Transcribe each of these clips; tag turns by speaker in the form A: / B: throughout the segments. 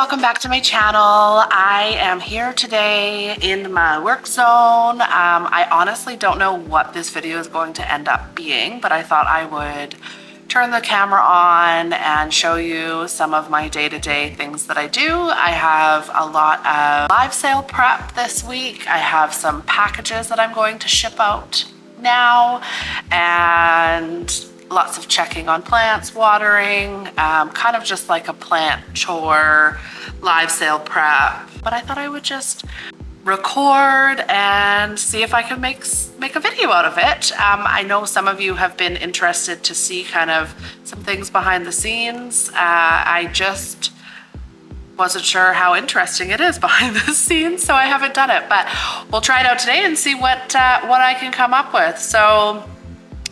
A: welcome back to my channel. I am here today in my work zone. I honestly don't know what this video is going to end up being, but I thought I would turn the camera on and show you some of my day-to-day things that I do. I have a lot of live sale prep this week. I have some packages that I'm going to ship out now, and lots of checking on plants, watering, kind of just like a plant chore, live sale prep. But I thought I would just record and see if I could make a video out of it. I know some of you have been interested to see kind of some things behind the scenes. I just wasn't sure how interesting it is behind the scenes, so I haven't done it. But we'll try it out today and see what I can come up with. So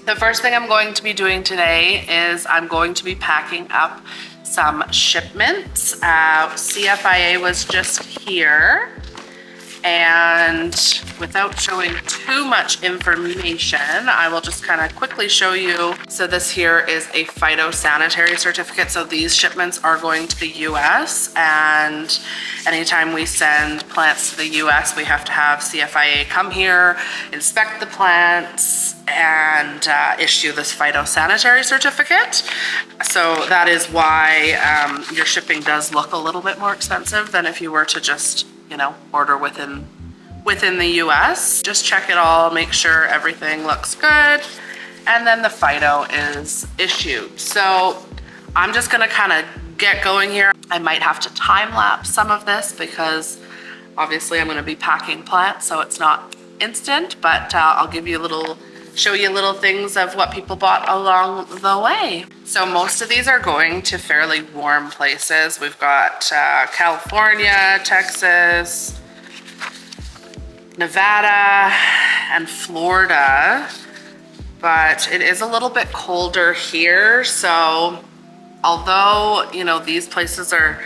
A: the first thing I'm going to be doing today is I'm going to be packing up some shipments. CFIA was just here, and without showing too much information, I will just kind of quickly show you. So this here is a phytosanitary certificate. So these shipments are going to the US, and anytime we send plants to the US, we have to have CFIA come here, inspect the plants, and issue this phytosanitary certificate. So that is why your shipping does look a little bit more expensive than if you were to just, you know, order within the US. Just check it all, make sure everything looks good, and then the phyto is issued. So I'm just gonna kind of get going here. I might have to time lapse some of this because obviously I'm gonna be packing plants, so it's not instant, but I'll give you show you little things of what people bought along the way. So most of these are going to fairly warm places. We've got California, Texas, Nevada, and Florida, but it is a little bit colder here. So although, you know, these places are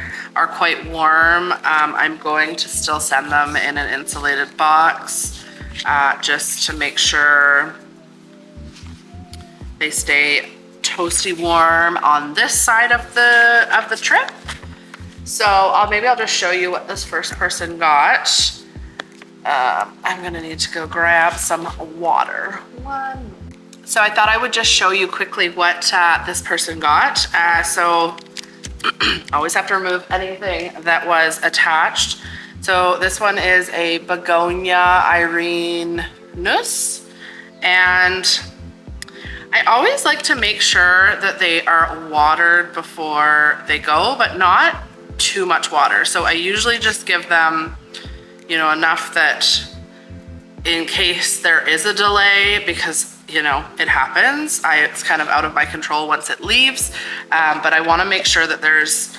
A: quite warm, I'm going to still send them in an insulated box just to make sure they stay toasty warm on this side of the trip. So maybe I'll just show you what this first person got. I'm gonna need to go grab some water. So I thought I would just show you quickly what this person got. So always have to remove anything that was attached. So this one is a Begonia Irenus, and I always like to make sure that they are watered before they go, but not too much water. So I usually just give them, you know, enough that in case there is a delay, because, you know, it happens. It's kind of out of my control once it leaves, but I want to make sure that there's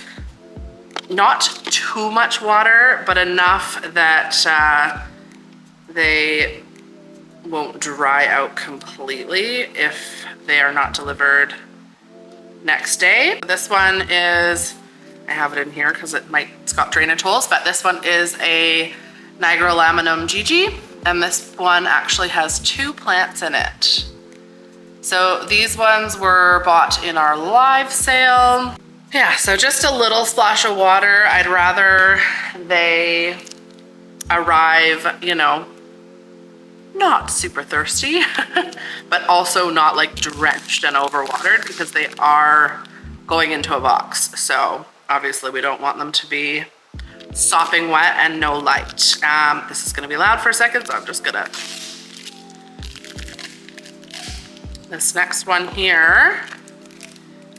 A: not too much water, but enough that they won't dry out completely if they are not delivered next day. This one is, I have it in here because it's got drainage holes, but this one is a Nigrolaminum GG, and this one actually has 2 plants in it. So these ones were bought in our live sale. Yeah, so just a little splash of water. I'd rather they arrive, you know, not super thirsty, but also not like drenched and overwatered, because they are going into a box. So obviously we don't want them to be sopping wet and no light. This is gonna be loud for a second, so I'm just gonna... This next one here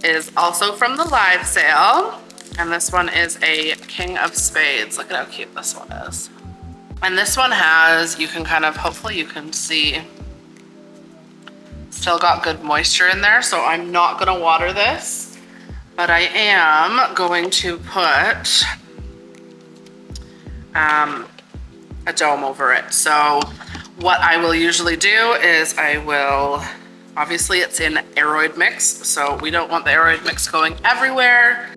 A: is also from the live sale, and this one is a King of Spades. Look at how cute this one is. And this one has, you can kind of, hopefully you can see, still got good moisture in there, so I'm not gonna water this, but I am going to put a dome over it. So what I will usually do is obviously it's in aeroid mix, so we don't want the aeroid mix going everywhere.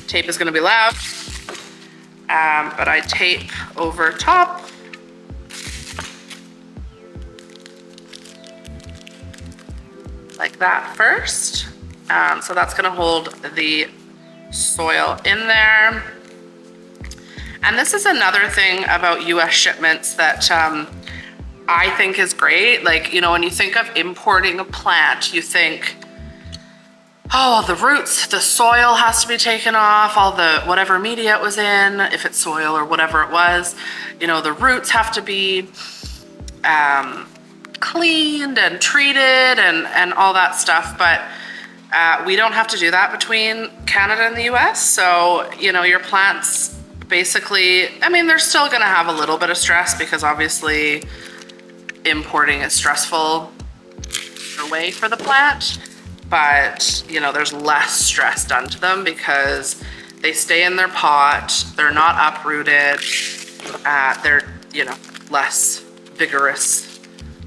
A: Tape is gonna be loud. But I tape over top. Like that first. So that's gonna hold the soil in there. And this is another thing about US shipments that I think is great. Like, you know, when you think of importing a plant, you think, oh, the roots, the soil has to be taken off, all the whatever media it was in, if it's soil or whatever it was, you know, the roots have to be cleaned and treated and all that stuff. But we don't have to do that between Canada and the US. So, you know, your plants basically, I mean, they're still gonna have a little bit of stress because obviously importing is stressful way for the plant, but you know, there's less stress done to them because they stay in their pot, they're not uprooted, they're, you know, less vigorous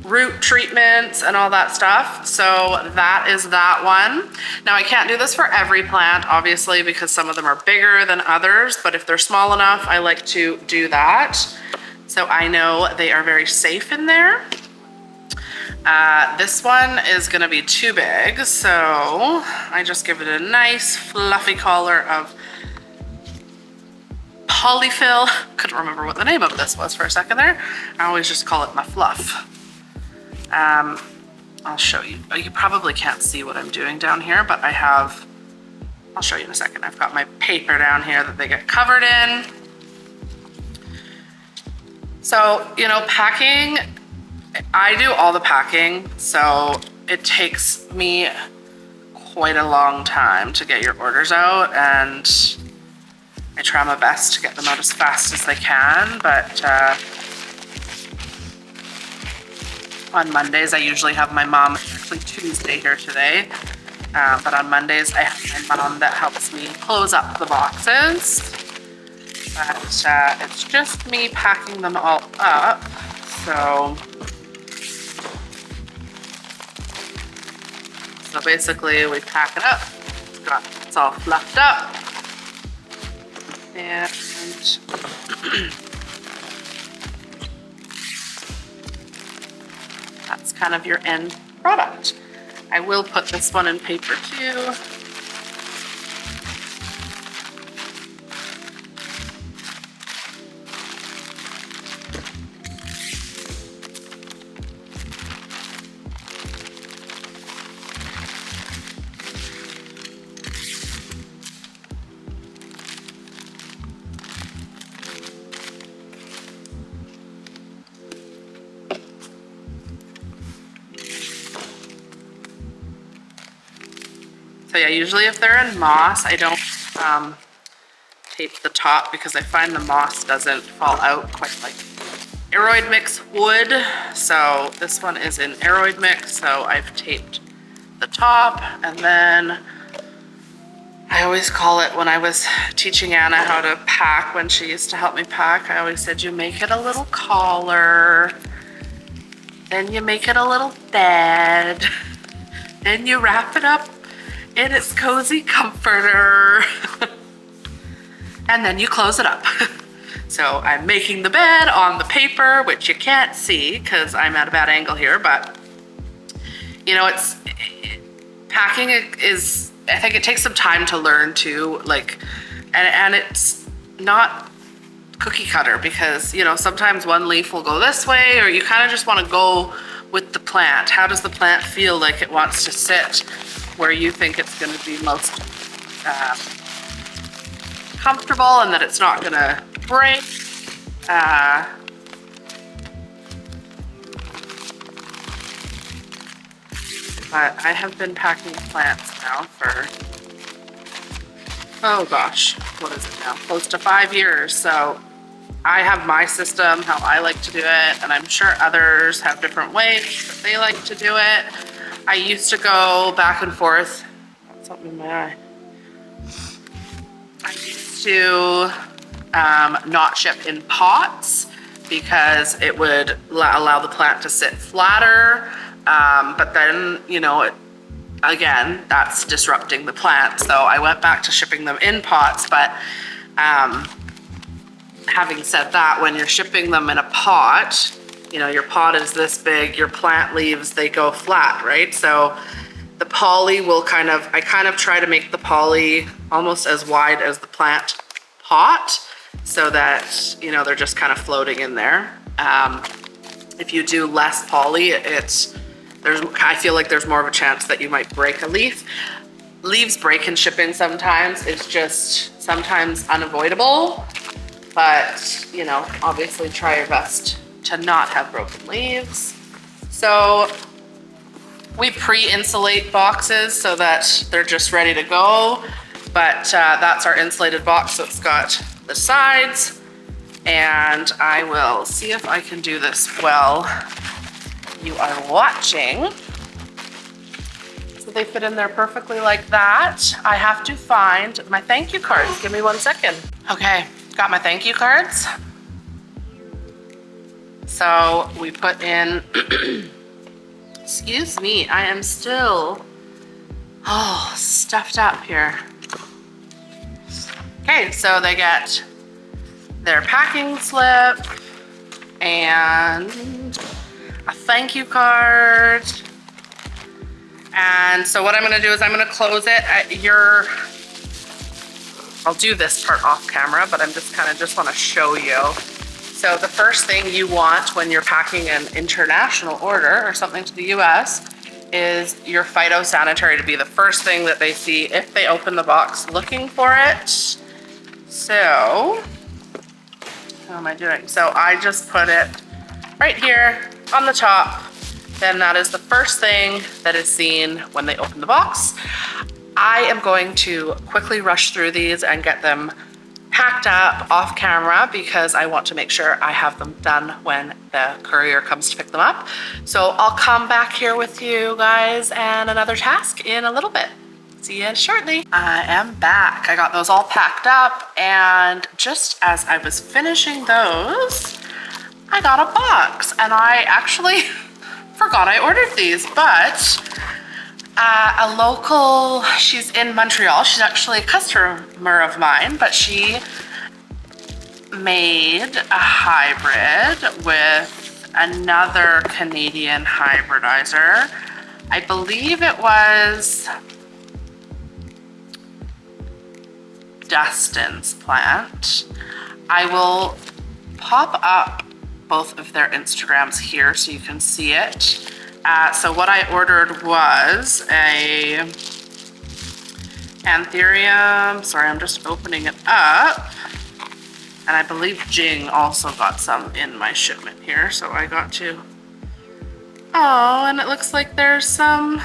A: root treatments and all that stuff. So that is that one. Now I can't do this for every plant, obviously, because some of them are bigger than others, but if they're small enough, I like to do that. So I know they are very safe in there. This one is gonna be too big, so I just give it a nice fluffy collar of polyfill. Couldn't remember what the name of this was for a second there. I always just call it my fluff. I'll show you. You probably can't see what I'm doing down here, but I'll show you in a second. I've got my paper down here that they get covered in. So, you know, packing, I do all the packing, so it takes me quite a long time to get your orders out, and I try my best to get them out as fast as I can, but on Mondays, I usually have my mom, actually Tuesday here today, but on Mondays I have my mom that helps me close up the boxes. But it's just me packing them all up. So basically we pack it up, it's all fluffed up, and that's kind of your end product. I will put this one in paper too. So yeah, usually if they're in moss, I don't tape the top because I find the moss doesn't fall out quite like aroid mix would. So this one is in aroid mix, so I've taped the top, and then I always call it, when I was teaching Anna how to pack, when she used to help me pack, I always said you make it a little collar, then you make it a little bed, then you wrap it up in its cozy comforter, and then you close it up. So I'm making the bed on the paper, which you can't see because I'm at a bad angle here, but you know, packing is, I think it takes some time to learn too, like, and it's not cookie cutter because, you know, sometimes one leaf will go this way, or you kind of just want to go with the plant. How does the plant feel like it wants to sit where you think it's going to be most comfortable and that it's not going to break. But I have been packing plants now for, oh gosh, what is it now? Close to 5 years. So I have my system, how I like to do it, and I'm sure others have different ways that they like to do it. I used to go back and forth. Something in my eye. I used to not ship in pots because it would allow the plant to sit flatter. But then, you know, again, that's disrupting the plant. So I went back to shipping them in pots. But having said that, when you're shipping them in a pot, you know, your pot is this big, your plant leaves, they go flat, right? So the poly will I kind of try to make the poly almost as wide as the plant pot. so that, you know, they're just kind of floating in there. If you do less poly, I feel like there's more of a chance that you might break a leaf. Leaves break in shipping sometimes. It's just sometimes unavoidable, but you know, obviously try your best to not have broken leaves. So we pre-insulate boxes so that they're just ready to go, but that's our insulated box, so it's got the sides, and I will see if I can do this while you are watching. So they fit in there perfectly like that. I have to find my thank you cards. Give me 1 second. Okay, got my thank you cards. So we put in, excuse me, I am still, stuffed up here. Okay, so they get their packing slip and a thank you card. And so what I'm gonna do is I'm gonna close it at I'll do this part off camera, but I'm just wanna show you. So the first thing you want when you're packing an international order or something to the US is your phytosanitary to be the first thing that they see if they open the box looking for it. So, how am I doing? So I just put it right here on the top. Then that is the first thing that is seen when they open the box. I am going to quickly rush through these and get them packed up off camera because I want to make sure I have them done when the courier comes to pick them up. So I'll come back here with you guys and another task in a little bit. See you shortly. I am back. I got those all packed up, and just as I was finishing those, I got a box, and I actually forgot I ordered these, but a local, she's in Montreal, she's actually a customer of mine, but she made a hybrid with another Canadian hybridizer. I believe it was Dustin's plant. I will pop up both of their Instagrams here so you can see it. So what I ordered was a Anthurium. Sorry, I'm just opening it up. And I believe Jing also got some in my shipment here, so I got to. Oh, and it looks like there's a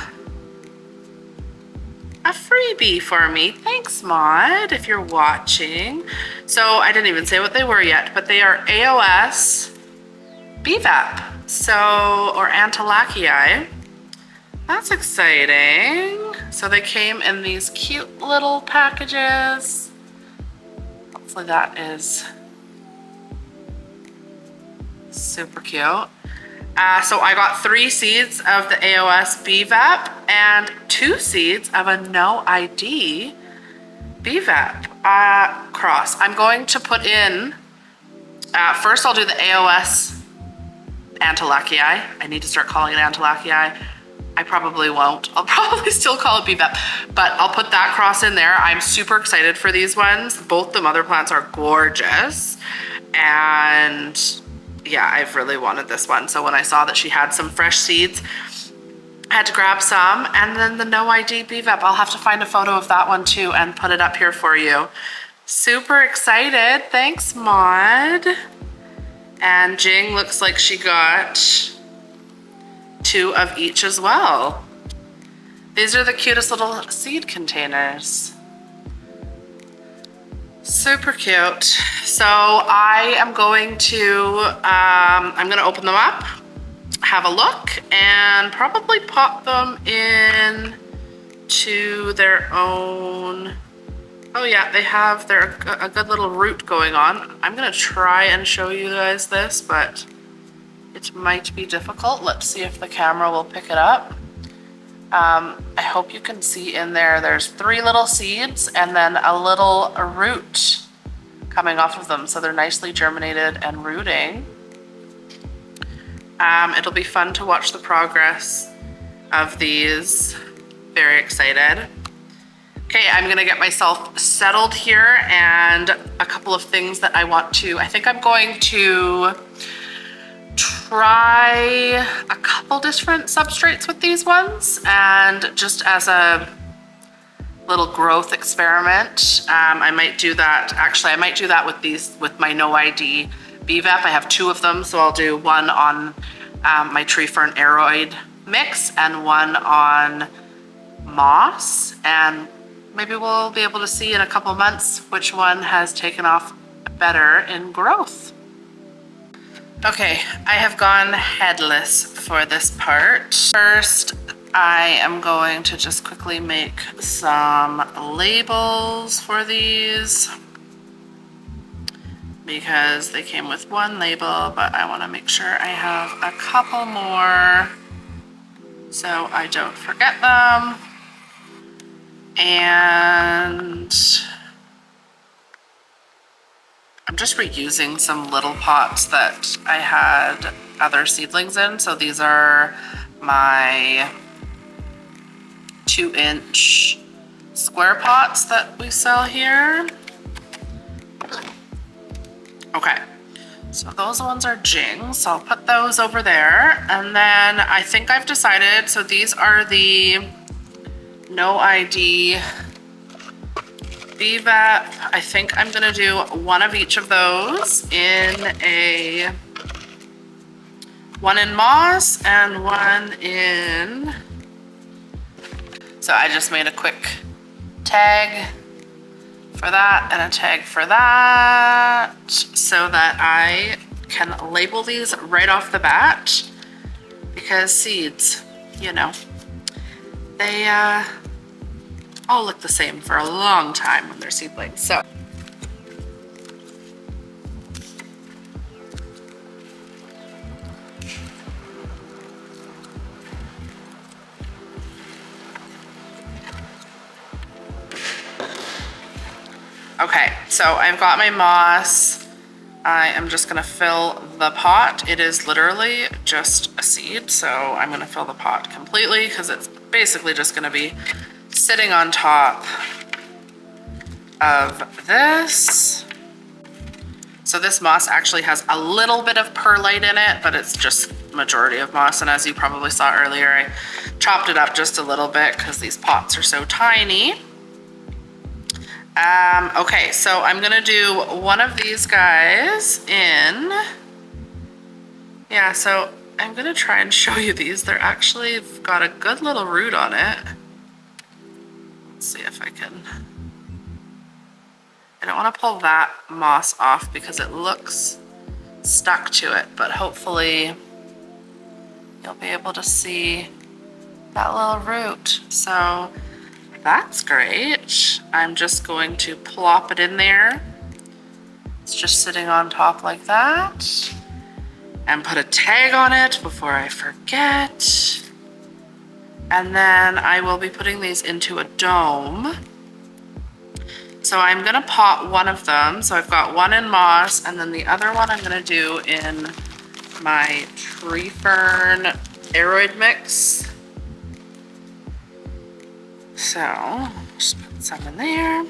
A: freebie for me. Thanks, Maud, if you're watching. So I didn't even say what they were yet, but they are AOS BVAP. Or Antilacii. That's exciting. So they came in these cute little packages. Hopefully that is super cute. So I got 3 seeds of the AOS BVAP and 2 seeds of a no ID BVAP cross. I'm going to put in, first I'll do the AOS Antilacii. I need to start calling it Antilacii. I probably won't. I'll probably still call it BVAP, but I'll put that cross in there. I'm super excited for these ones. Both the mother plants are gorgeous. And yeah, I've really wanted this one. So when I saw that she had some fresh seeds, I had to grab some. And then the no ID BVAP, I'll have to find a photo of that one too and put it up here for you. Super excited. Thanks, Maud. And Jing looks like she got 2 of each as well. These are the cutest little seed containers. Super cute. So I am going to, I'm gonna open them up, have a look, and probably pop them in to their own. Oh yeah, they have a good little root going on. I'm gonna try and show you guys this, but it might be difficult. Let's see if the camera will pick it up. I hope you can see in there, there's 3 little seeds and then a little root coming off of them. So they're nicely germinated and rooting. It'll be fun to watch the progress of these. Very excited. Okay, I'm gonna get myself settled here, and a couple of things that I want to, I think I'm going to try a couple different substrates with these ones, and just as a little growth experiment, I might do that. Actually, I might do that with these, with my no ID BVEP. I have 2 of them, so I'll do one on my tree fern aroid mix and one on moss, and maybe we'll be able to see in a couple months which one has taken off better in growth. Okay, I have gone headless for this part. First, I am going to just quickly make some labels for these because they came with 1 label, but I want to make sure I have a couple more so I don't forget them. And I'm just reusing some little pots that I had other seedlings in. So these are my 2-inch square pots that we sell here. Okay, so those ones are Jing, so I'll put those over there. And then I think I've decided, so these are the no ID BVEP. I think I'm gonna do one of each of those in one in moss and one in, so I just made a quick tag for that and a tag for that so that I can label these right off the bat, because seeds, you know, they all look the same for a long time when they're seedlings. So okay, so I've got my moss. I am just gonna fill the pot. It is literally just a seed, so I'm gonna fill the pot completely because it's basically just gonna be sitting on top of this. So this moss actually has a little bit of perlite in it, but it's just majority of moss. And as you probably saw earlier, I chopped it up just a little bit because these pots are so tiny. Okay, so I'm gonna do one of these guys in, yeah, so I'm gonna try and show you these. They're actually got a good little root on it. Let's see if I can. I don't want to pull that moss off because it looks stuck to it, but hopefully you'll be able to see that little root. So that's great. I'm just going to plop it in there. It's just sitting on top like that. And put a tag on it before I forget. And then I will be putting these into a dome. So I'm gonna pot one of them. So I've got one in moss, and then the other one I'm gonna do in my tree fern aroid mix. So just put some in there.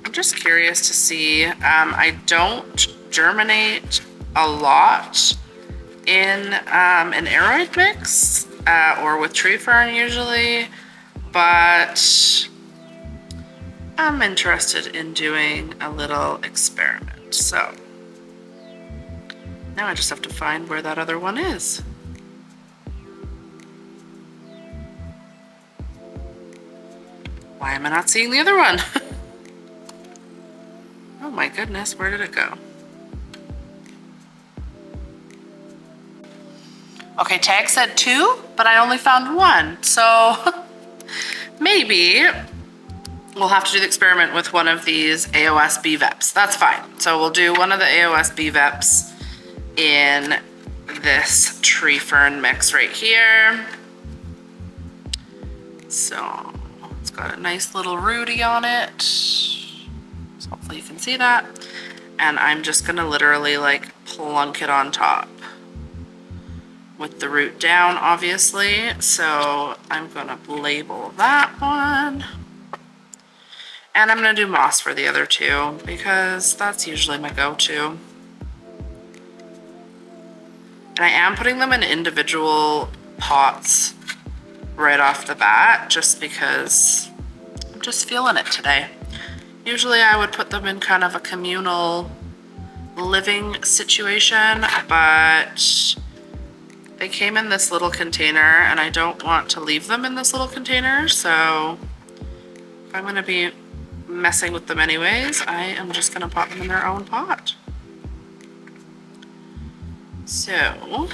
A: I'm just curious to see, I don't germinate a lot in an aroid mix or with tree fern usually, but I'm interested in doing a little experiment. So now I just have to find where that other one is. Why am I not seeing the other one? Oh my goodness, where did it go? Okay, tag said 2, but I only found 1. So maybe we'll have to do the experiment with one of these AOS BVEPs. That's fine. So we'll do one of the AOS BVEPs in this tree fern mix right here. So it's got a nice little rooty on it. So hopefully you can see that. And I'm just gonna literally like plunk it on top. with the root down, obviously. So I'm gonna label that one. And I'm gonna do moss for the other two because that's usually my go-to. And I am putting them in individual pots right off the bat just because I'm just feeling it today. Usually I would put them in kind of a communal living situation, but they came in this little container and I don't want to leave them in this little container. So if I'm gonna be messing with them anyways, I am just gonna put them in their own pot. So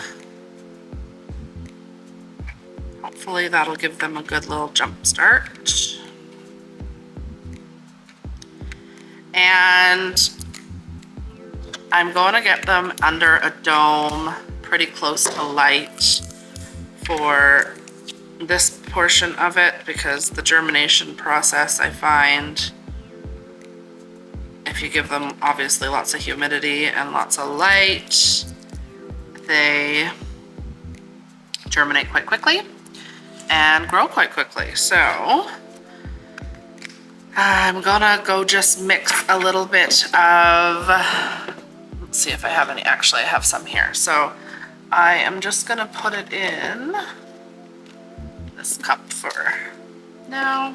A: hopefully that'll give them a good little jump start. And I'm going to get them under a dome pretty close to light for this portion of it because the germination process, I find, if you give them obviously lots of humidity and lots of light, they germinate quite quickly and grow quite quickly. So I'm gonna go just mix a little bit of, let's see if I have any, actually I have some here. So I am just gonna put it in this cup for now.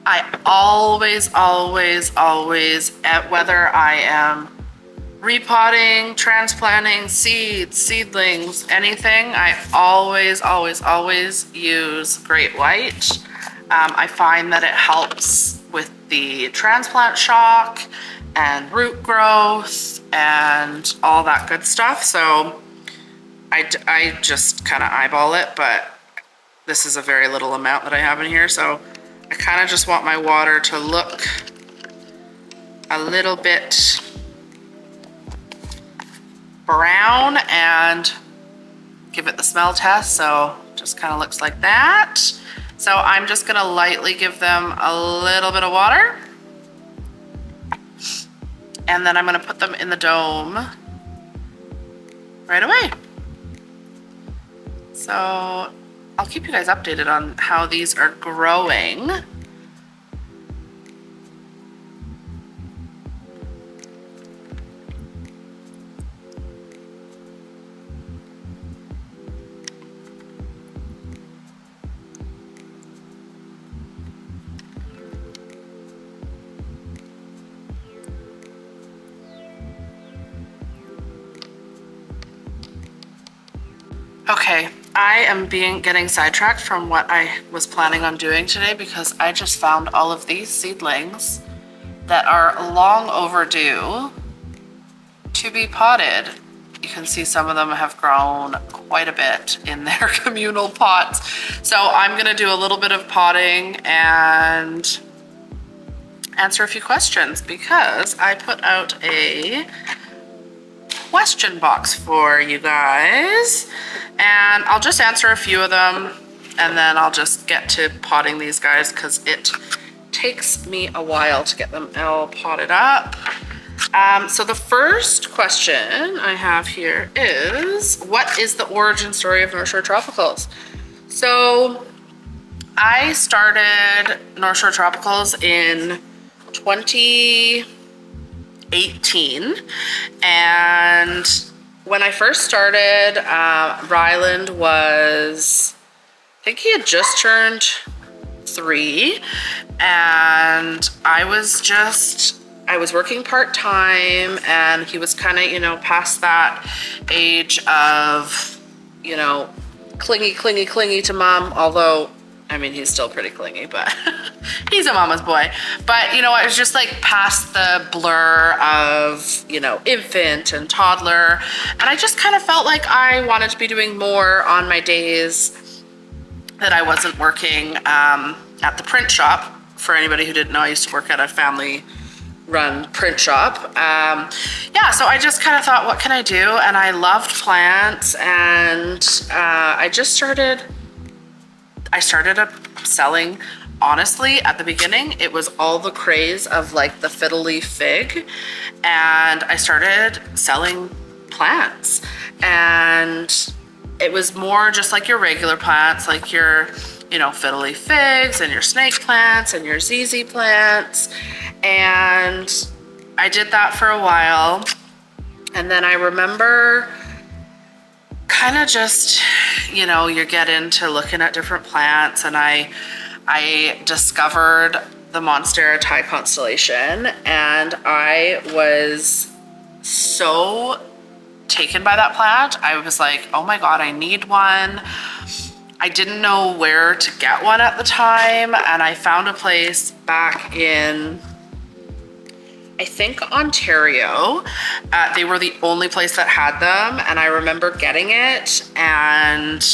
A: I always, whether I am repotting, transplanting, seeds, seedlings, anything, I always use Great White. I find that it helps with the transplant shock and root growth and all that good stuff. So I just kind of eyeball it, but this is a very little amount that I have in here. So I kind of just want my water to look a little bit brown and give it the smell test. So just kind of looks like that. So I'm just gonna lightly give them a little bit of water. And then I'm gonna put them in the dome right away. So I'll keep you guys updated on how these are growing. Okay, I am getting sidetracked from what I was planning on doing today because I just found all of these seedlings that are long overdue to be potted. You can see some of them have grown quite a bit in their communal pots. So I'm gonna do a little bit of potting and answer a few questions because I put out a question box for you guys, and I'll just answer a few of them and then I'll just get to potting these guys because it takes me a while to get them all potted up. So the first question I have here is, what is the origin story of Northshore Tropicals? So I started Northshore Tropicals in 2018, and when I first started, Ryland was, I think he had just turned 3, and I was working part-time, and he was kind of, you know, past that age of, you know, clingy to mom, although I mean, he's still pretty clingy, but he's a mama's boy. But, you know, I was just like past the blur of, you know, infant and toddler. And I just kind of felt like I wanted to be doing more on my days that I wasn't working at the print shop. For anybody who didn't know, I used to work at a family-run print shop. Yeah, so I just kind of thought, what can I do? And I loved plants, and I started selling honestly, at the beginning, it was all the craze of like the fiddle leaf fig, and I started selling plants, and it was more just like your regular plants, like your, you know, fiddle leaf figs and your snake plants and your ZZ plants. And I did that for a while. And then I remember kind of just, you know, you get into looking at different plants, and I discovered the Monstera Thai constellation, and I was so taken by that plant. I was like, oh my God, I need one. I didn't know where to get one at the time, and I found a place back in, I think, Ontario. They were the only place that had them, and I remember getting it, and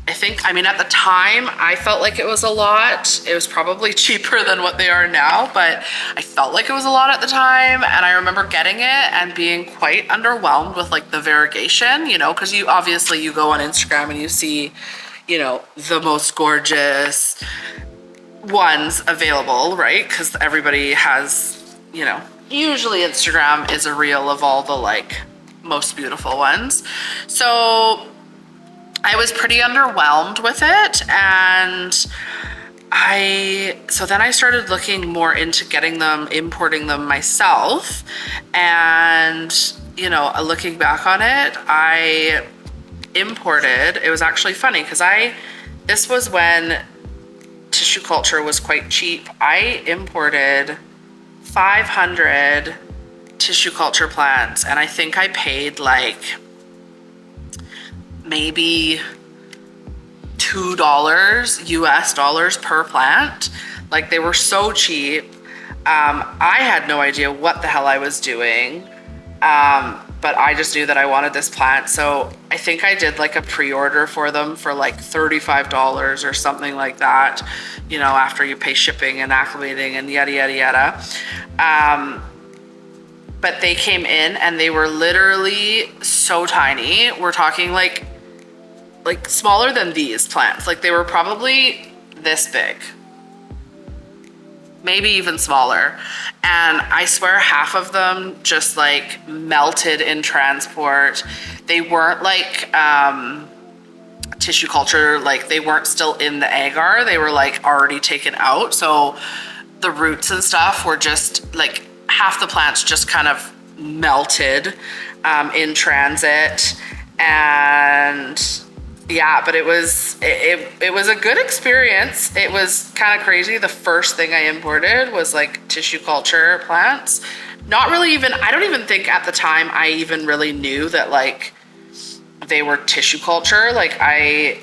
A: I think, I mean, at the time, I felt like it was a lot. It was probably cheaper than what they are now, but I felt like it was a lot at the time. And I remember getting it and being quite underwhelmed with like the variegation, you know, because you obviously you go on Instagram and you see, you know, the most gorgeous ones available, right? Because everybody has, you know, usually Instagram is a reel of all the like most beautiful ones. So I was pretty underwhelmed with it, and so then I started looking more into getting them, importing them myself. And, you know, looking back on it, I imported, it was actually funny because this was when tissue culture was quite cheap. I imported 500 tissue culture plants, and I think I paid like maybe $2 US dollars per plant. Like, they were so cheap. I had no idea what the hell I was doing, but I just knew that I wanted this plant. So I think I did like a pre-order for them for like $35 or something like that, you know, after you pay shipping and acclimating and yada, yada, yada. But they came in and they were literally so tiny. We're talking like smaller than these plants. Like, they were probably this big, maybe even smaller. And I swear half of them just like melted in transport. They weren't like tissue culture, like they weren't still in the agar. They were like already taken out. So the roots and stuff were just like, half the plants just kind of melted in transit. And yeah, but it was a good experience. It was kind of crazy. The first thing I imported was like tissue culture plants. Not really even, I don't even think at the time I even really knew that like they were tissue culture. Like, I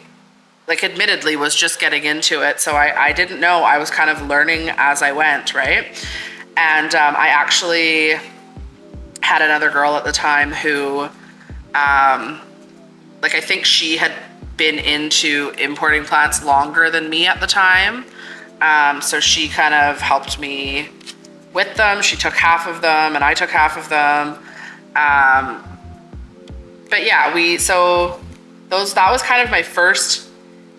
A: admittedly was just getting into it. So I didn't know. I was kind of learning as I went, right? And I actually had another girl at the time who, like, I think she had been into importing plants longer than me at the time. So she kind of helped me with them. She took half of them and I took half of them. But yeah, that was kind of my first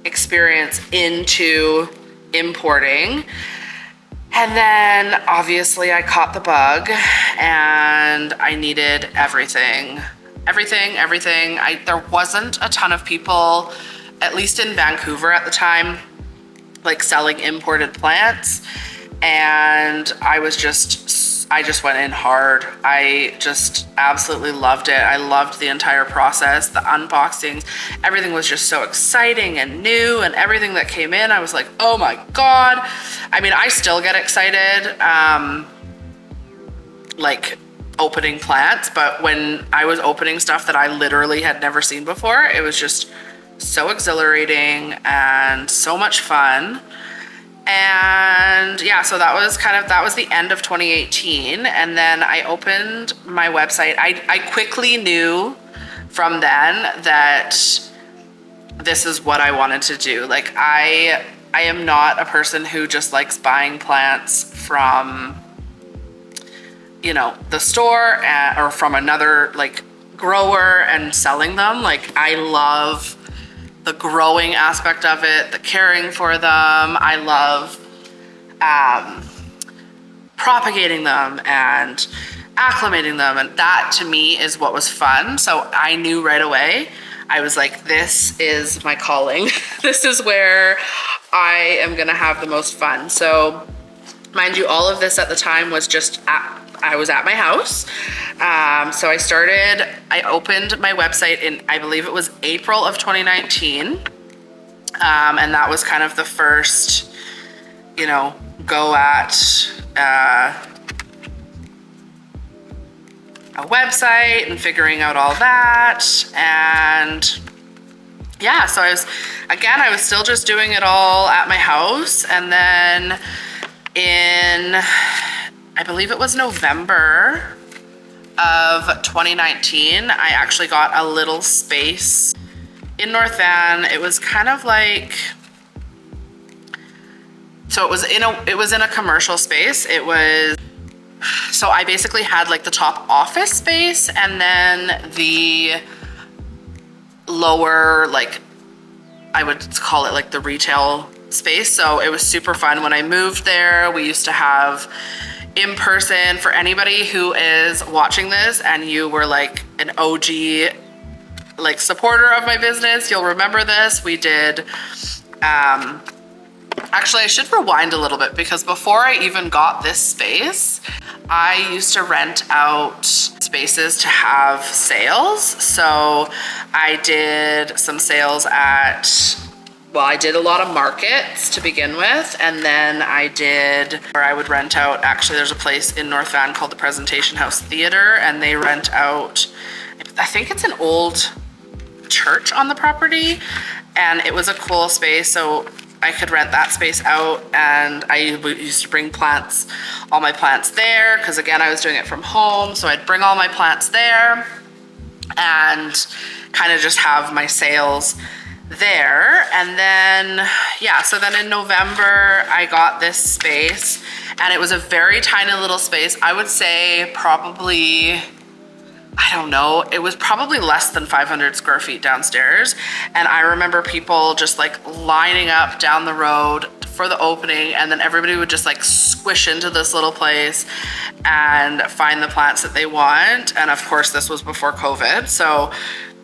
A: experience into importing. And then obviously I caught the bug and I needed everything. There wasn't a ton of people, at least in Vancouver at the time, like selling imported plants. And I just went in hard. I just absolutely loved it. I loved the entire process, the unboxings. Everything was just so exciting and new, and everything that came in, I was like, oh my God. I mean, I still get excited, like opening plants, but when I was opening stuff that I literally had never seen before, it was just so exhilarating and so much fun. And yeah, so that was the end of 2018. And then I opened my website. I quickly knew from then that this is what I wanted to do. Like, I am not a person who just likes buying plants from, you know, the store or from another like grower and selling them. Like, I love the growing aspect of it, the caring for them. I love propagating them and acclimating them, and that to me is what was fun. So I knew right away, I was like, this is my calling. This is where I am gonna have the most fun. So mind you, all of this at the time was just I was at my house. So I opened my website in, I believe it was April of 2019. And that was kind of the first, go at a website and figuring out all that. And yeah, so I was still just doing it all at my house. And then I believe it was November of 2019, I actually got a little space in North Van. It was kind of like, so it was in a commercial space. So I basically had like the top office space and then the lower, like I would call it like the retail space. So it was super fun. When I moved there, we used to have in person, for anybody who is watching this and you were like an OG like supporter of my business, you'll remember this. We did, actually I should rewind a little bit, because before I even got this space, I used to rent out spaces to have sales. So I did some sales I did a lot of markets to begin with, and then I would rent out, actually there's a place in North Van called the Presentation House Theater, and they rent out, I think it's an old church on the property, and it was a cool space. So I could rent that space out, and I used to bring all my plants there, because again, I was doing it from home. So I'd bring all my plants there and kind of just have my sales there. And then, yeah, so then in November, I got this space, and it was a very tiny little space. I would say probably, I don't know, it was probably less than 500 square feet downstairs. And I remember people just like lining up down the road for the opening, and then everybody would just like squish into this little place and find the plants that they want. And of course, this was before COVID. So,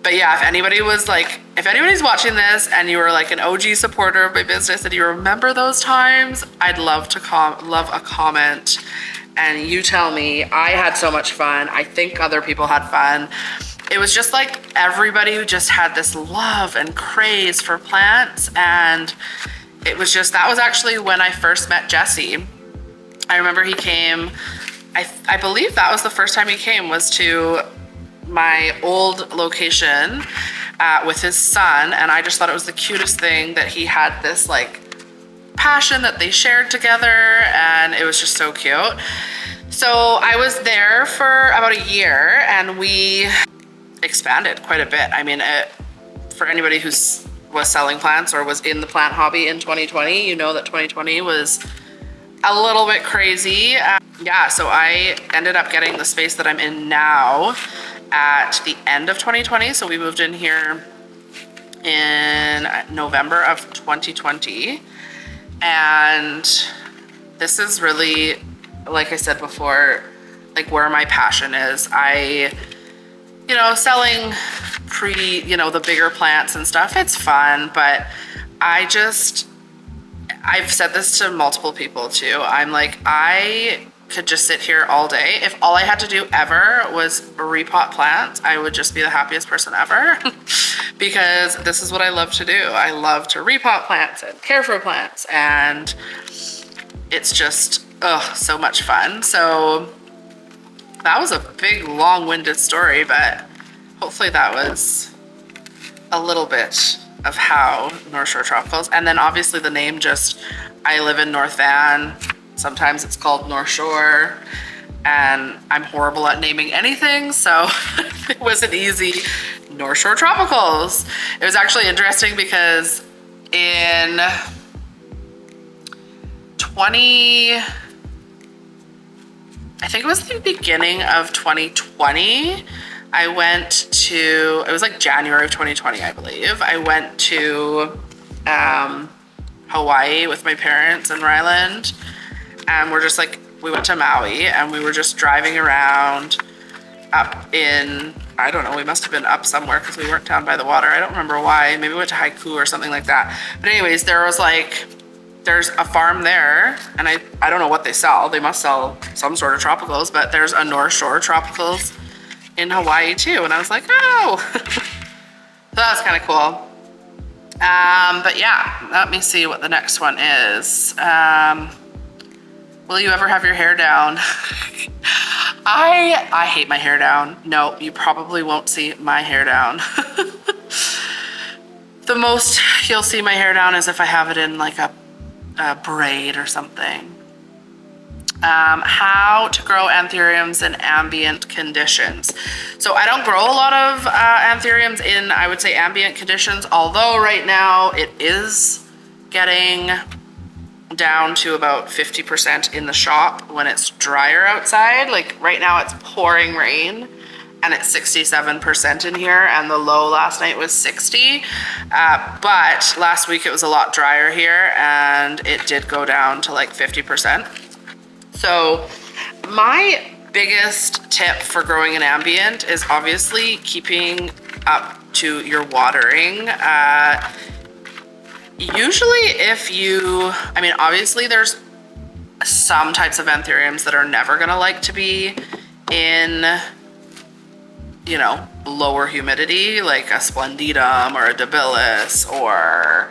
A: but yeah, if anybody's watching this and you were like an OG supporter of my business and you remember those times, I'd love a comment. And you tell me. I had so much fun. I think other people had fun. It was just like everybody who just had this love and craze for plants. And it was just, that was actually when I first met Jesse. I remember he came, I believe that was the first time he came, was to my old location with his son. And I just thought it was the cutest thing that he had this like passion that they shared together, and it was just so cute. So I was there for about a year, and we expanded quite a bit. I mean, for anybody who was selling plants or was in the plant hobby in 2020, you know that 2020 was a little bit crazy. Yeah, so I ended up getting the space that I'm in now at the end of 2020. So we moved in here in November of 2020. And this is really, like I said before, like where my passion is. Selling the bigger plants and stuff, it's fun, but I've said this to multiple people too. I'm like, I could just sit here all day. If all I had to do ever was repot plants, I would just be the happiest person ever. Because this is what I love to do. I love to repot plants and care for plants, and it's just, so much fun. So that was a big, long-winded story, but hopefully that was a little bit of how Northshore Tropicals. And then obviously the name I live in North Van. Sometimes it's called Northshore, and I'm horrible at naming anything, so it wasn't easy. Northshore Tropicals. It was actually interesting because in I think it was the beginning of 2020, it was like January of 2020, I believe. I went to Hawaii with my parents in Ryland, and we're just like, we went to Maui and we were just driving around up in, I don't know, we must have been up somewhere because we weren't down by the water. I don't remember why. Maybe we went to Haiku or something like that. But anyways, there was like, there's a farm there, and I don't know what they sell. They must sell some sort of tropicals, but there's a Northshore tropicals in Hawaii too. And I was like, oh, so that was kind of cool. But yeah, let me see what the next one is. Will you ever have your hair down? I hate my hair down. No, you probably won't see my hair down. The most you'll see my hair down is if I have it in like a braid or something. How to grow anthuriums in ambient conditions. So I don't grow a lot of anthuriums in, I would say, ambient conditions, although right now it is getting down to about 50% in the shop when it's drier outside. Like right now it's pouring rain and it's 67% in here, and the low last night was 60. But last week it was a lot drier here and it did go down to like 50%. So my biggest tip for growing an ambient is obviously keeping up to your watering. Usually if you, I mean, obviously there's some types of anthuriums that are never gonna like to be in, you know, lower humidity, like a splendidum or a debilis or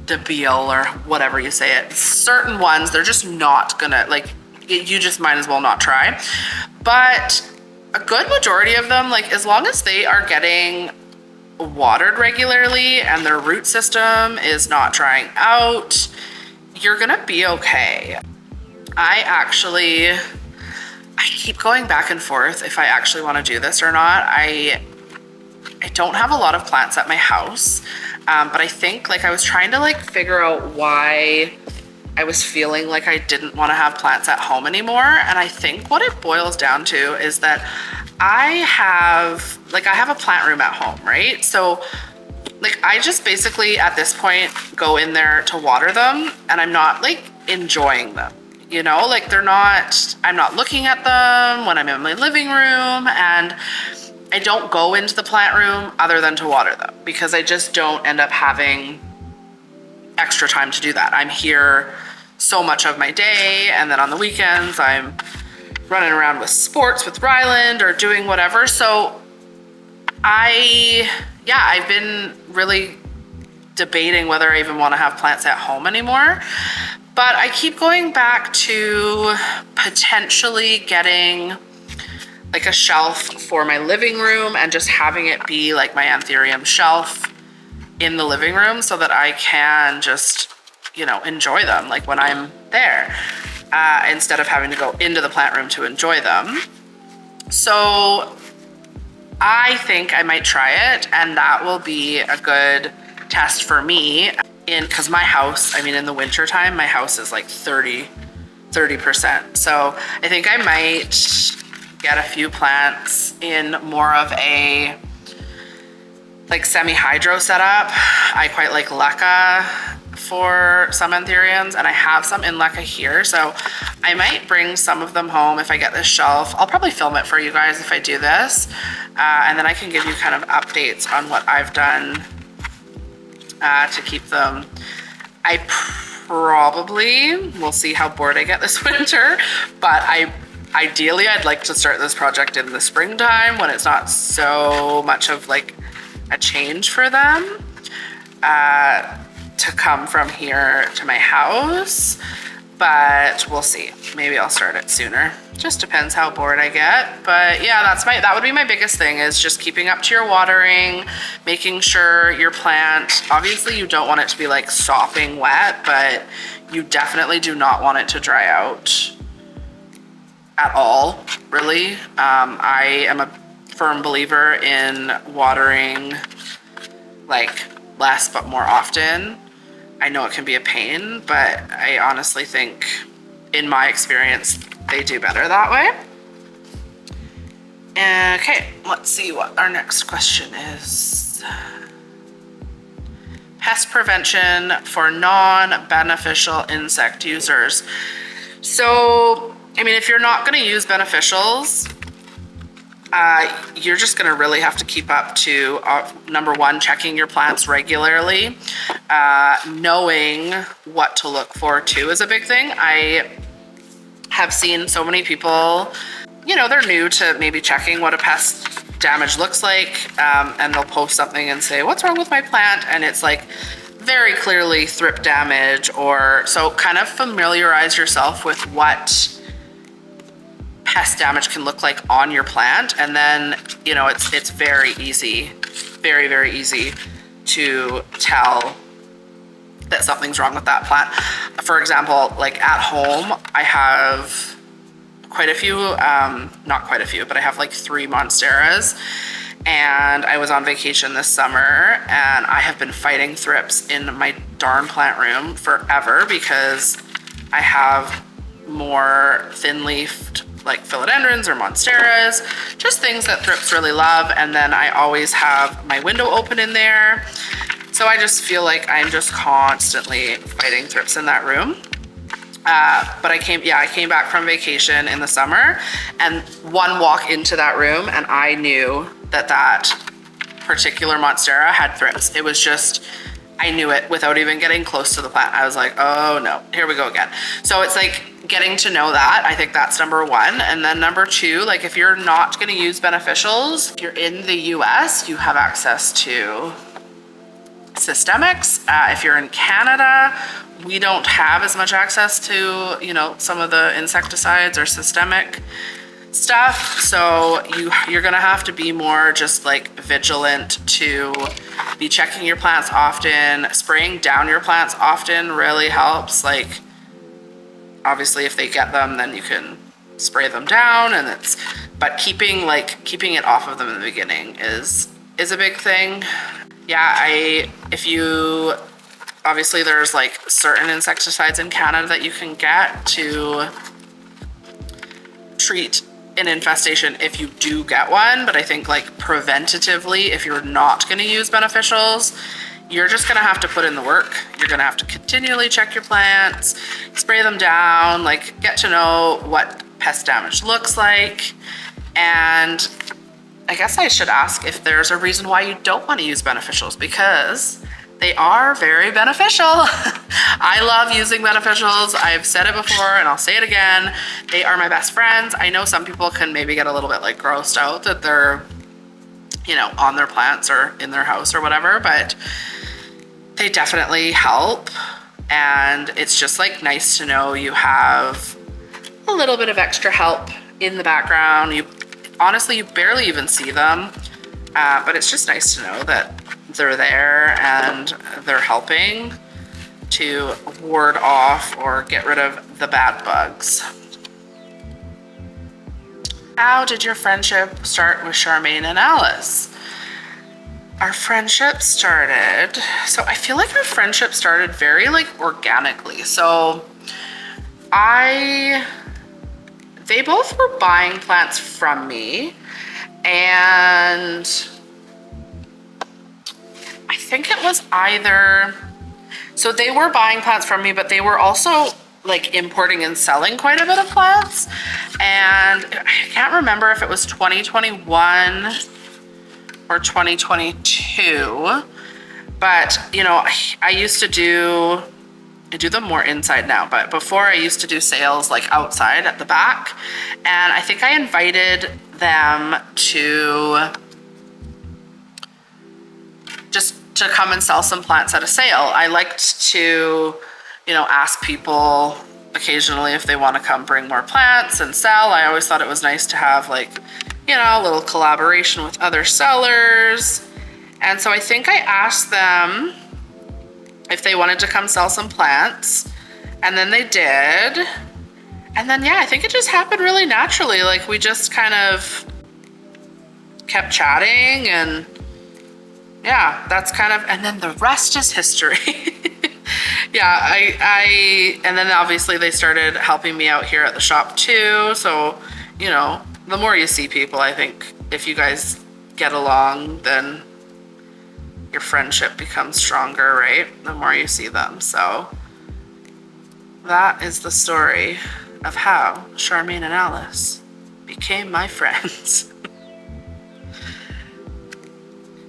A: debil or whatever you say it. Certain ones, they're just not gonna, like, you just might as well not try. But a good majority of them, like as long as they are getting watered regularly and their root system is not drying out, you're gonna be okay. I keep going back and forth if I actually want to do this or not. I don't have a lot of plants at my house, but I think like I was trying to like figure out why I was feeling like I didn't want to have plants at home anymore. And I think what it boils down to is that I have a plant room at home, right? So like I just basically at this point go in there to water them, and I'm not like enjoying them, you know, like I'm not looking at them when I'm in my living room, and I don't go into the plant room other than to water them because I just don't end up having extra time to do that. I'm here so much of my day, and then on the weekends I'm running around with sports with Ryland or doing whatever. So I've been really debating whether I even want to have plants at home anymore. But I keep going back to potentially getting like a shelf for my living room and just having it be like my anthurium shelf in the living room so that I can just, you know, enjoy them like when I'm there, instead of having to go into the plant room to enjoy them. So I think I might try it, and that will be a good test for me because my house, I mean, in the winter time, my house is like 30%. So I think I might get a few plants in more of a like semi-hydro setup. I quite like leca for some anthuriums, and I have some in leca here. So I might bring some of them home if I get this shelf. I'll probably film it for you guys if I do this. And then I can give you kind of updates on what I've done to keep them. I probably will see how bored I get this winter, but ideally I'd like to start this project in the springtime when it's not so much of like a change for them to come from here to my house. But we'll see. Maybe I'll start it sooner. Just depends how bored I get. But yeah, that would be my biggest thing, is just keeping up to your watering, making sure your plant, obviously you don't want it to be like sopping wet, but you definitely do not want it to dry out at all, really. I am a firm believer in watering like less but more often. I know it can be a pain, but I honestly think, in my experience, they do better that way. Okay, let's see what our next question is. Pest prevention for non-beneficial insect users. So, I mean, if you're not going to use beneficials, you're just going to really have to keep up to, number one, checking your plants regularly. Knowing what to look for too is a big thing. I have seen so many people, you know, they're new to maybe checking what a pest damage looks like, and they'll post something and say, what's wrong with my plant? And it's like very clearly thrip damage, or so kind of familiarize yourself with what pest damage can look like on your plant. And then, you know, it's very easy, very, very easy to tell that something's wrong with that plant. For example, like at home, I have quite a few, not quite a few, but I have like 3 monsteras. And I was on vacation this summer, and I have been fighting thrips in my darn plant room forever because I have more thin-leafed like philodendrons or monsteras, just things that thrips really love. And then I always have my window open in there. So I just feel like I'm just constantly fighting thrips in that room. But I came back from vacation in the summer, and one walk into that room and I knew that that particular monstera had thrips. It was just, I knew it without even getting close to the plant. I was like, oh no, here we go again. So it's like getting to know that. I think that's number one. And then number two, like if you're not gonna use beneficials, if you're in the US, you have access to systemics. If you're in Canada, we don't have as much access to, you know, some of the insecticides or systemic stuff. So you're gonna have to be more just like vigilant to be checking your plants often. Spraying down your plants often really helps. Like obviously if they get them, then you can spray them down, and but keeping it off of them in the beginning is a big thing. Yeah, obviously there's like certain insecticides in Canada that you can get to treat an infestation if you do get one. But I think like preventatively, if you're not gonna use beneficials, you're just gonna have to put in the work. You're gonna have to continually check your plants, spray them down, like get to know what pest damage looks like. And I guess I should ask if there's a reason why you don't want to use beneficials, because they are very beneficial. I love using beneficials. I've said it before and I'll say it again. They are my best friends. I know some people can maybe get a little bit like grossed out that they're, you know, on their plants or in their house or whatever, but they definitely help. And it's just like nice to know you have a little bit of extra help in the background. Honestly, you barely even see them, but it's just nice to know that they're there and they're helping to ward off or get rid of the bad bugs. How did your friendship start with Charmaine and Alice? Our friendship started, so I feel like our friendship started very like organically. So they both were buying plants from me, and I think it was so they were buying plants from me, but they were also like importing and selling quite a bit of plants. And I can't remember if it was 2021 or 2022, but you know, I do them more inside now, but before I used to do sales like outside at the back. And I think I invited them to come and sell some plants at a sale. I liked to, you know, ask people occasionally if they want to come bring more plants and sell. I always thought it was nice to have like, you know, a little collaboration with other sellers. And so I think I asked them if they wanted to come sell some plants, and then they did. And then, yeah, I think it just happened really naturally. Like we just kind of kept chatting, and yeah, that's kind of, and then the rest is history. Yeah, and then obviously they started helping me out here at the shop too. So, you know, the more you see people, I think if you guys get along, then your friendship becomes stronger, right? The more you see them. So that is the story of how Charmaine and Alice became my friends.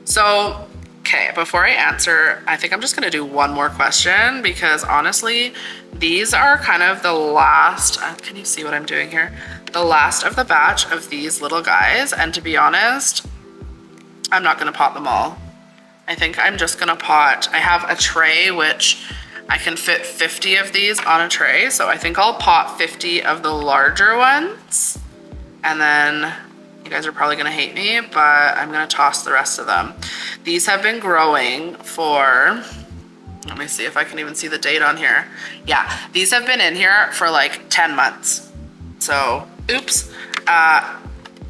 A: So, okay, before I answer, I think I'm just gonna do one more question because honestly, these are kind of the last, can you see what I'm doing here? The last of the batch of these little guys, and to be honest, I'm not gonna pot them all. I think I'm just gonna pot, I have a tray which I can fit 50 of these on a tray, so I think I'll pot 50 of the larger ones, and then you guys are probably gonna hate me, but I'm gonna toss the rest of them. These have been growing for, let me see if I can even see the date on here. Yeah, these have been in here for like 10 months. So, oops.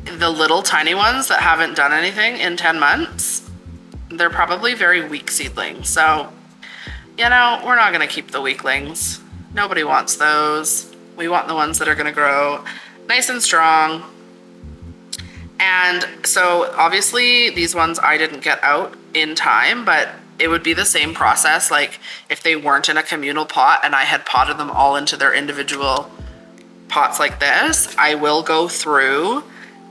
A: The little tiny ones that haven't done anything in 10 months, they're probably very weak seedlings. So, you know, we're not gonna keep the weaklings. Nobody wants those. We want the ones that are gonna grow nice and strong. And so obviously these ones I didn't get out in time, but it would be the same process. Like if they weren't in a communal pot and I had potted them all into their individual pots like this, I will go through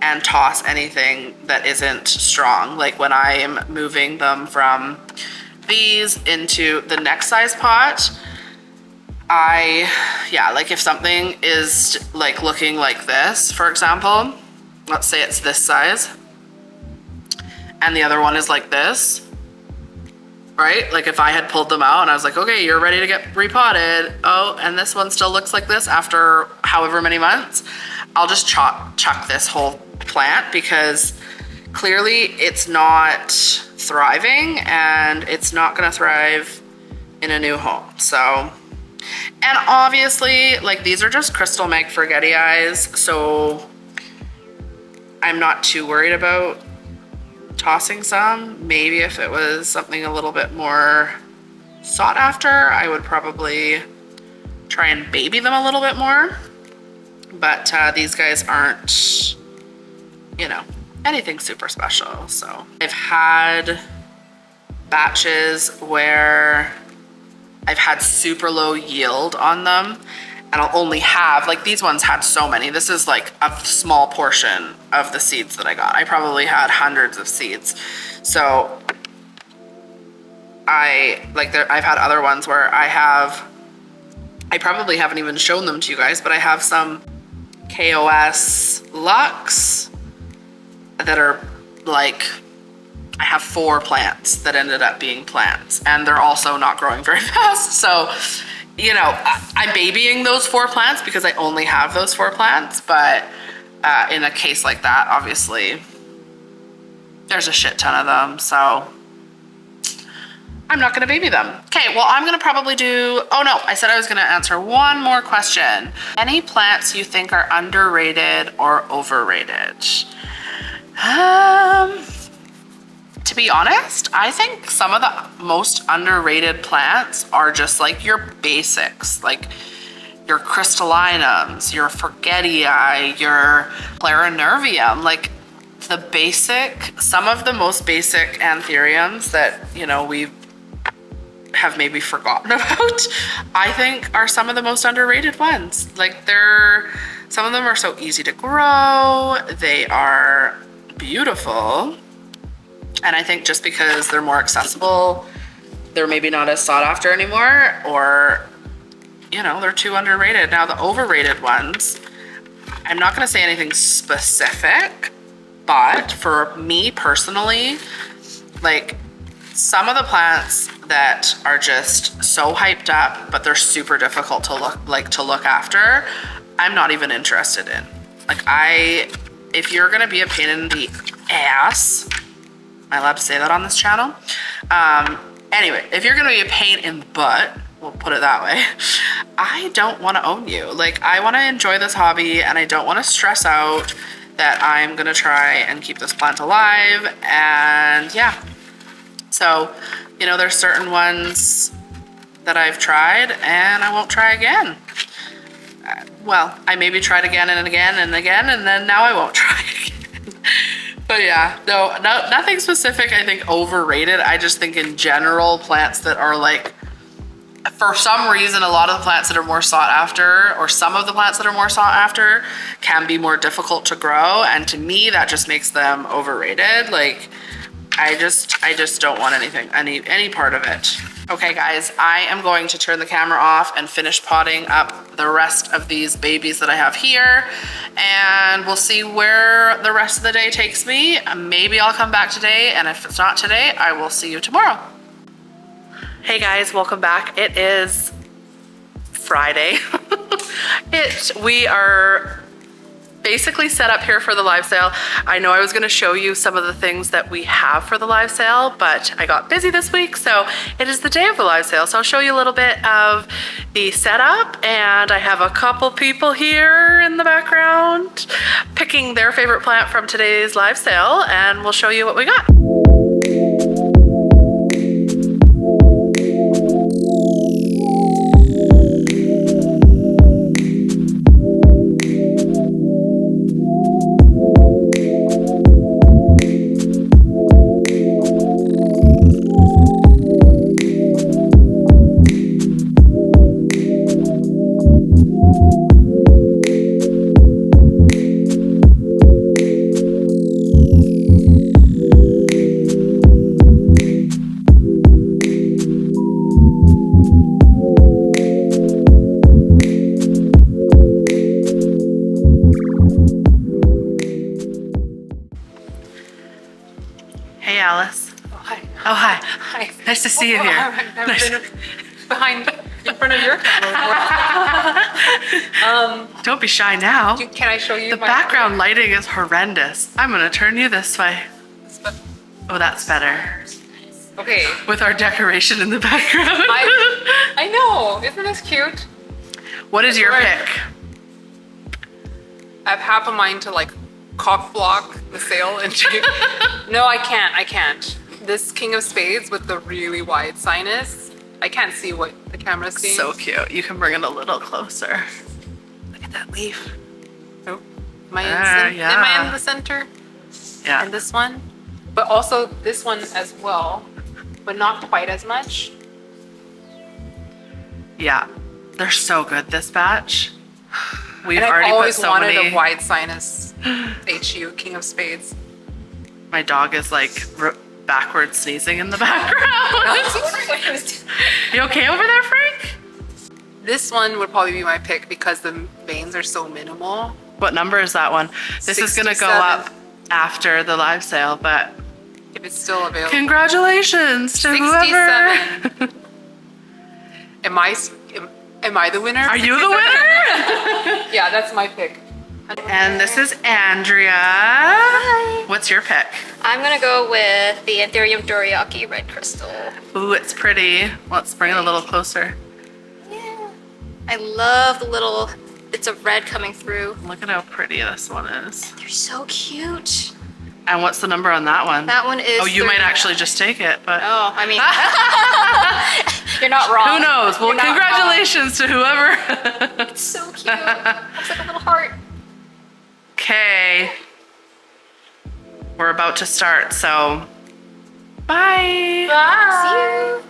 A: and toss anything that isn't strong. Like when I am moving them from these into the next size pot, like if something is like looking like this, for example, let's say it's this size and the other one is like this, right? Like if I had pulled them out and I was like, okay, you're ready to get repotted. Oh, and this one still looks like this after however many months. I'll just chuck this whole plant because clearly it's not thriving and it's not gonna thrive in a new home. So, and obviously like these are just crystal mag forgetty eyes. So I'm not too worried about tossing some. Maybe if it was something a little bit more sought after, I would probably try and baby them a little bit more. But these guys aren't, you know, anything super special. So I've had batches where I've had super low yield on them and I'll only have, like these ones had so many. This is like a small portion of the seeds that I got. I probably had hundreds of seeds. So I've had other ones where I probably haven't even shown them to you guys, but I have some KOS Lux that are like, I have 4 plants that ended up being plants and they're also not growing very fast. So, you know, I'm babying those 4 plants because I only have those 4 plants, but in a case like that, obviously there's a shit ton of them. So I'm not gonna baby them. Okay, well, I'm gonna probably do, oh no, I said I was gonna answer one more question. Any plants you think are underrated or overrated? To be honest, I think some of the most underrated plants are just like your basics, like your crystallinums, your forgetii, your plerinervium, like the basic, some of the most basic anthuriums that, you know, we have maybe forgotten about, I think are some of the most underrated ones. Like some of them are so easy to grow, they are beautiful. And I think just because they're more accessible, they're maybe not as sought after anymore, or, you know, they're too underrated. Now the overrated ones, I'm not gonna say anything specific, but for me personally, like some of the plants that are just so hyped up, but they're super difficult to look after, I'm not even interested in. Like if you're gonna be a pain in the ass, am I allowed to say that on this channel? Anyway, if you're gonna be a pain in the butt, we'll put it that way, I don't wanna own you. Like I wanna enjoy this hobby and I don't wanna stress out that I'm gonna try and keep this plant alive, and yeah. So, you know, there's certain ones that I've tried and I won't try again. Well, I maybe tried again and again and again, and then now I won't try again. But yeah, no, nothing specific I think overrated. I just think in general, plants that are like for some reason, a lot of the plants that are more sought after, or some of the plants that are more sought after, can be more difficult to grow. And to me, that just makes them overrated. Like, I just don't want any part of it. Okay guys, I am going to turn the camera off and finish potting up the rest of these babies that I have here, and we'll see where the rest of the day takes me. Maybe I'll come back today, and if it's not today, I will see you tomorrow. Hey guys, welcome back. It is Friday. We are basically set up here for the live sale. I know I was going to show you some of the things that we have for the live sale, but I got busy this week, so it is the day of the live sale. So I'll show you a little bit of the setup, and I have a couple people here in the background picking their favorite plant from today's live sale, and we'll show you what we got. Hey Alice.
B: Oh, hi.
A: Oh, hi.
B: Hi.
A: Nice to see you here.
B: I've never been in front of your camera.
A: Don't be shy now.
B: Can I show you
A: The background lighting is horrendous. I'm gonna turn you this way. Oh, that's better.
B: Okay.
A: With our decoration in the background.
B: I know. Isn't this cute?
A: What is your pick?
B: I have half a mind to like cock block the sale and no, I can't. This King of Spades with the really wide sinus. I can't see what the camera's seeing.
A: So cute. You can bring it a little closer. Look at that leaf.
B: Oh, am I in the center?
A: Yeah.
B: And this one? But also this one as well, but not quite as much.
A: Yeah. They're so good, this batch. We've
B: And
A: already
B: I've always
A: put so
B: wanted
A: many.
B: a wide sinus HU King of Spades.
A: My dog is like backward sneezing in the background. You okay over there, Frank?
B: This one would probably be my pick because the veins are so minimal.
A: What number is that one? This is gonna go
B: 67.
A: up after the live sale, but
B: If it's still available.
A: congratulations to whoever.
B: 67. Am I the winner?
A: Are you the winner?
B: Yeah, that's my pick.
A: And this is Andrea.
C: Hi.
A: What's your pick?
C: I'm gonna go with the Anthurium doriaki red crystal.
A: Ooh, it's pretty. Let's bring it a little closer.
C: Yeah. I love the little bits of red coming through.
A: Look at how pretty this one is.
C: They're so cute.
A: And what's the number on that one?
C: That one is
A: Oh, you might
C: 30.
A: actually just take it, but
C: Oh, I mean, you're not wrong.
A: who knows? Well,
C: You're not
A: congratulations to whoever.
C: wrong. It's so cute. Looks like a little heart.
A: Okay. We're about to start, so bye.
B: Bye.
C: See you.